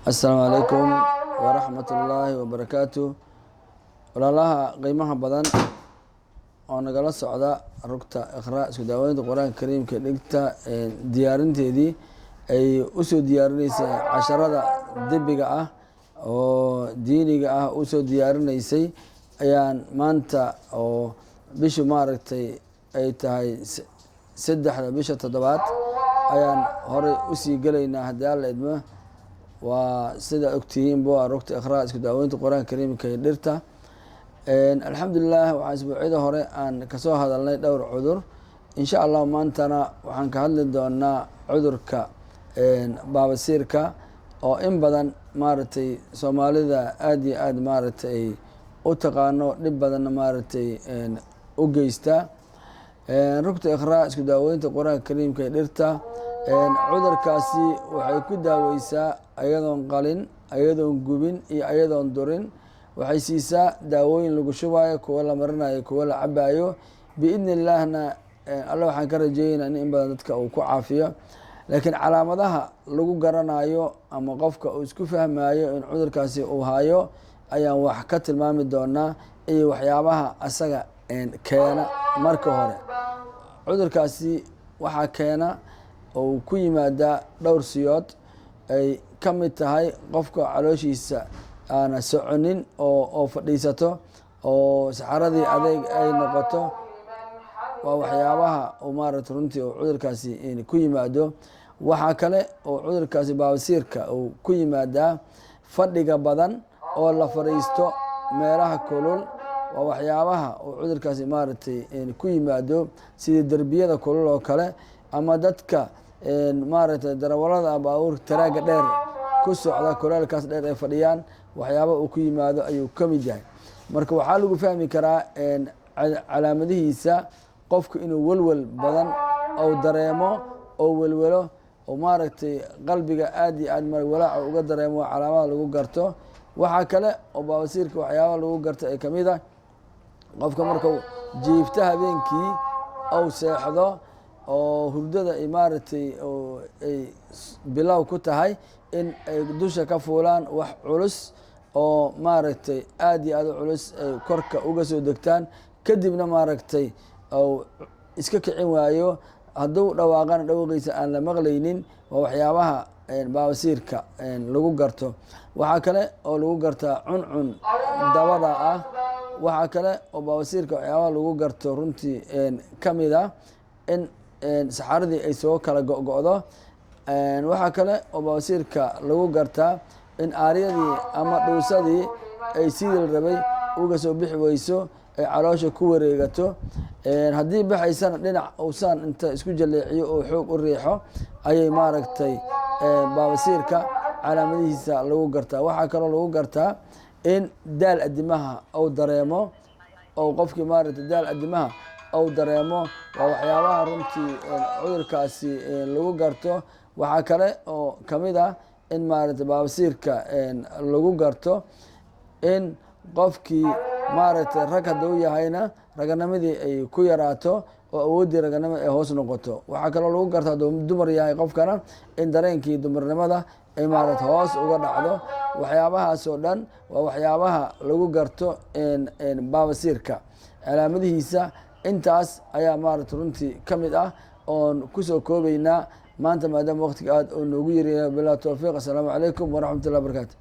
السلام عليكم ورحمة الله وبركاته. walaalaha qiimaha badan oo nagala socda rugta iqraa isku daaweynta quraanka kariimka dhigta diyaarinteedii ay u soo diyaarinaysay casharada dibiga ah oo diiniga ah u soo diyaarinaysay ayaan maanta oo bishu maaragtay ay tahay 3 bisha 7 ayaan hore u sii galaynaa haddii alla idmo waa sida ogtihiin buu rugta iqraa isku daaweynta quraanka kariimka ee dhirta alxamdulilah waxaan isbuucyada hore aan kasoo hadalnay dhowr cudur insha allah maantana waxaan ka hadli doonaa cudurka baabasiirka oo in badan maaragtay soomaalida aada iyo aada maaragtay u taqaano dhib badanna maaragtay u geysta rugta iqraa isku daaweynta quraanka kariimka ee dhirta cudurkaasi waxay ku daaweysaa ayadoon qalin ayadoon gubin iyo ayadoon durin waxay siisaa daawooyin lagu shubaayo kuwa la marinayo kuwa la cabaayo biidni illaahna alle waxaan ka rajeeynaa in badan dadka uu ku caafiyo laakiin calaamadaha lagu garanayo ama qofka uu isku fahmayo in cudurkaasi uu hayo ayaan wax ka tilmaami doonaa iyo waxyaabaha asaga keena. marka hore cudurkaasi waxaa keena oo ku yimaadaa dhowr siyood ay ka mid tahay qofka calooshiisa aana soconin oo fadhiisato oo saxaradii adeeg ay noqoto waa waxyaabaha uu maaragta runtii oo cudurkaasi ku yimaado. waxaa kale oo cudurkaasi baabasiirka uu ku yimaadaa fadhiga badan oo la fadhiisto meelaha kulul waa waxyaabaha uu cudurkaasi maaragtay ku yimaado sida derbiyada kulul oo kale ama dadka maaragtay darawalada baabuur taraaga dheer ku socda kuleelkaas dheer ay fadhiyaan waxyaaba uu ku yimaado ayuu ka mid yahay. marka waxaa lagu fahmi karaa calaamadihiisa qofku inuu welwel badan ou dareemo oo welwelo oo maaragtay qalbiga aada iyo aada walaaca uga dareemo calaamada lagu garto. waxaa kale oo baabasiirka waxyaabaha lagu garto ay kamid ah qofka markau jiifto habeenkii ou seexdo oo hurdada ay maaragtay ay bilow ku tahay in ay dusha ka fuulaan wax culus oo maaragtay aada iyo aada u culus ay korka uga soo degtaan kadibna maaragtay ou iska kicin waayo hadduu dhawaaqana dhawaaqiisa aan la maqlaynin waa waxyaabaha baabasiirka lagu garto. waxaa kale oo lagu gartaa cuncun dabada ah. waxaa kale oo baabasiirka waxyaabaha lagu garto runtii kamid ah in saxaradii ay soo kala go-go-do. waxaa kale oo baabasiirka lagu gartaa in aaryadii ama dhuusadii ay sidii la rabay uga soo bixi weyso ay caloosha ku wareegato haddii baxaysana dhinac uusaan inta isku jaleeciyo oo xoog u riixo ayay maaragtay baabasiirka calaamadihiisa lagu gartaa. waxaa kaloo lagu gartaa in daal adimaha ou dareemo oo qofkii maaragtay daal adimaha ou dareemo waa waxyaabaha runtii cudurkaasi lagu garto. waxaa kale oo kamid ah in maaragtay baabasiirka lagu garto in qofkii maaragtay rag hadduu yahayna raganimadii ay ku yaraato oo awooddii raganimo ay hoos noqoto. waxaa kaloo lagu garto hadduu dumar yahay qofkana in dareenkii dumarnimada ay maaragtay hoos uga dhacdo. waxyaabahaas oo dhan waa waxyaabaha lagu garto baabasiirka calaamadihiisa. intaas ayaa maaragtay runtii ka mid ah oon kusoo koobaynaa maanta maadaama waqtiga aada oo noogu yaryahay bilaa towfiiq. assalaamu calaykum waraxmat ullahi wabarakaatu.